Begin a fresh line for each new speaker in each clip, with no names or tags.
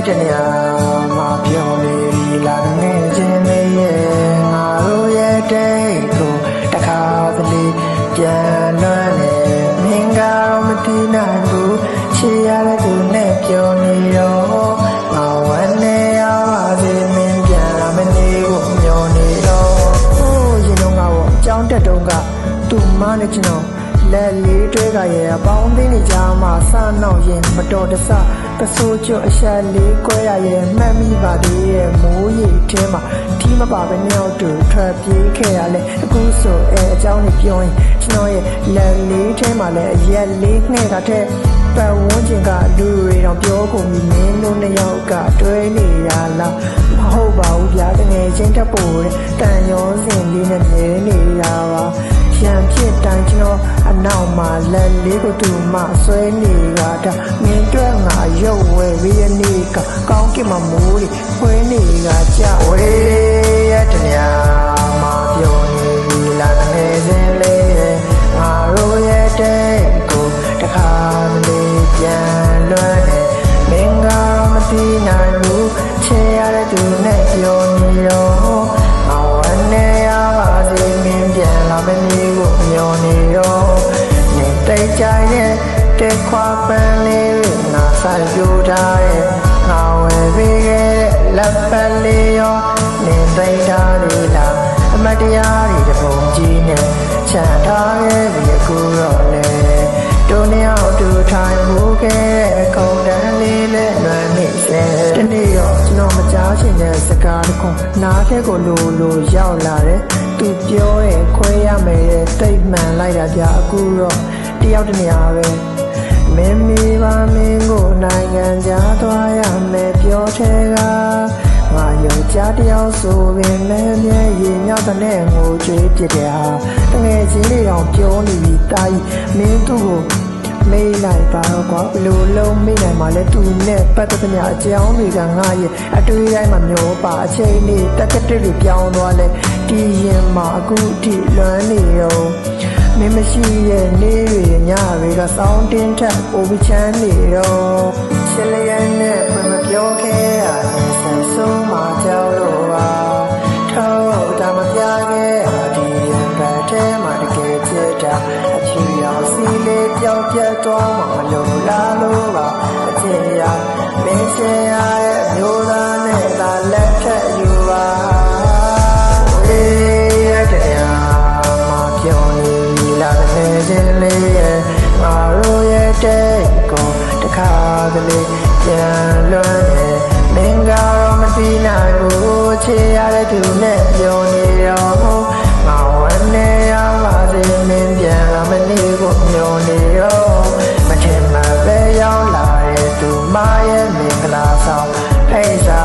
တနေရာမှာပြုံးနေလာနေခြင်းလေးရဲ့ငါတို့ရဲ့တိတ်ကိုတခါတလေပြန်လွှမ်းနေမင်းကတော့မသိနိုင်ဘူးချစ်ရတဲ့သူနဲ့ပြောနေတော့ငါဝမ်းနေရပါစေမင်းပြန်လာမနေကိုမျောနေတော့ရင်တော့ငါ့ကိုအကြောင်းတက်တော့ကသူ့မနဲ့ကျွန်တော်လက်လေးတွဲကရဲ့အပေါင်းအသင်းတွေကြားမှာစနောက်ရင်မတော်တဆပစိုးကျွတ်အဆက်လေးကွဲရရဲ့မှတ်မိပါသေးရဲ့မိုးရေထဲမှာထီးမပါပဲမြောက်တူထွက်ပြေးခဲ့ရလဲအခုဆိုအကြောင်းတွေပြောရင်ကျွန်တော်ရဲ့လက်လေးထဲမှာလဲအရက်လေးနဲ့ကတဲ့ပတ်ဝန်းကျင်ကလူတွေတော့ပြောကုန်ပြီမင်းတို့နှစ်ယောက်ကတွဲနေရလားမဟုတ်ပါဘူးဗျာတကယ်ချင်းတက်ပို့တဲ့တန်ရောစင်လေးနဲ့မြဲနေတာပါရံဖြစ်တိုင်းကျွန်တော်အနောက်မှာလက်လေးကိုသူ့မဆွဲနေတာဒါမင်းတွေ့ငါရုပ်ဝဲပြီးရနေကကောင်းကင်မှာမိုးတွေခွဲနေတာကြဝေးရတနေရာမှာပြောနေပြီလာနေစဉ်လေးငါတို့ရဲ့တဲ့ကိုတခါမလေးပြန်လွှမ်းနေမင်းကတော့မသိနိုင်ဘူးချစ်ရတဲ့သူနဲ့ပြောနေတော့ငါဝမ်းနေရပါစေမင်းပြန်လာမနေကိုမျောနေတော့နေတိတ်ကြရဲ့တဲ့ခွာပန်းလေးငါဆိုင်ပြူထားရဲ့ငါဝယ်ပေးခဲ့တဲ့လက်ပတ်လေးရောနေတိတ်ထားလေးလားအမတရားတွေတပုံကြီးနဲ့ချန်ထားရဲ့ဒီအခုတော့လေတို့နှစ်ယောက်တူထိုင်မှုခဲ့တဲ့ခုံတန်းလေးနဲ့လွမ်းနေစေဒီနေ့တော့ကျွန်တော်မကြားချင်တဲ့စကားတစ်ခုနားထဲကိုလိုရောက်လာတယ်သူပြောရဲ့ခွဲရမယ်တဲ့တိတ်မှန်လိုက်တာကြာအခုတော့တယောက်တနေရာပဲမင်းမိပါမင်းကိုနိုင်ငံခြားသွားရမယ်ပြောထဲကငါယောက်ျားတယောက်ဆိုပင်လည်းမျက်ရည်ညတဲ့နဲ့ငိုကြွေးပြတဲ့ဟာတကယ်ချင်းလေးတော့ပြောနေပြီတာကြီးမင်းသူ့ကိုမေးလိုက်ပါတော့ကွာဘလို့လုံးမေးနိုင်မှလဲသူနဲ့ပတ်သက်တဲ့အကြောင်းတွေကငါရဲ့အတွေ့အကြုံမှမျိုးပါအချိန်လေးတက်ကတစ်တွေပြောင်းသွားလဲဒီရင်မှာအခုထိလွမ်းနေရောမင်းမရှိရဲ့နေတွေညတွေကစောင်းတင်းထက်ပိုပြီးချမ်းနေတော့ချစ်လျက်နဲ့မပြောခဲ့ရတဲ့ဆက်ဆုံးမှကြောက်လို့ပါထောက်တာမပြခဲ့ရဒီရင်ဘက်ထဲမှာတကယ်ချစ်တာအချီအောင်စီလေးပြောင်းပြတ်သွားမှမလို့လားလို့ပါအချစ်ရမင်းချင်ရရဲ့မျိုးသားနဲ့သာလက်ထက်ယူပါအေးရတဲ့မှာပြောနေလာနေခြင်းလေးရဲ့ငါတို့ရဲ့တဲ့ကိုတခါတလေပြန်လွှမ်းနေမင်းကတော့မသိနိုင်ဘူးချစ်ရတဲ့သူနဲ့ပြောနေတော့ငါဝမ်းနေရပါစေမင်းပြန်လာမနေကိုမျောနေတော့မထင်မှပဲရောက်လာတဲ့သူမရဲ့မင်္ဂလာဆောင်ဖိတ်စာ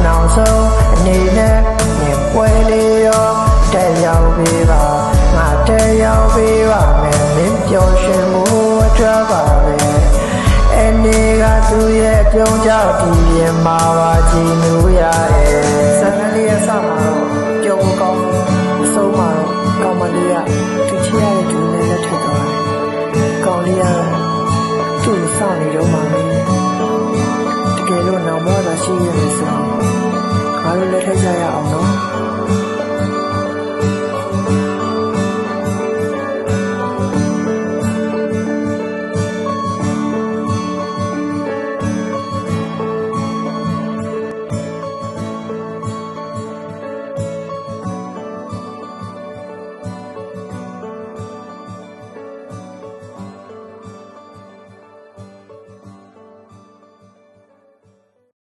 နောက်ဆုံးအနေနဲ့မြင်ပွဲလေးရောတက်ရောက်ပေးပါငါတက်ရောက်ပေးပါမယ်မင်းပျော်ရွှင်မှုအတွက်ပါပဲအနေကသူ့ရဲ့ပြုံးကြောက်ဒီရင်မှာပါကြည်နူးရတယ်စံလေးရဲ့စမှာတော့ပြုံးကောင်းအဆုံးမှာတော့ကောင်းမလေးကသူချစ်ရတဲ့သူနဲ့လက်ထပ်သွားတယ်ကောင်းလေးကသူ့စောင့်နေတော့မှပဲတကယ်လို့နောင်မသာရှိရမယ်ဆိုငါတို့လက်ထပ်ကြရအောင်နော်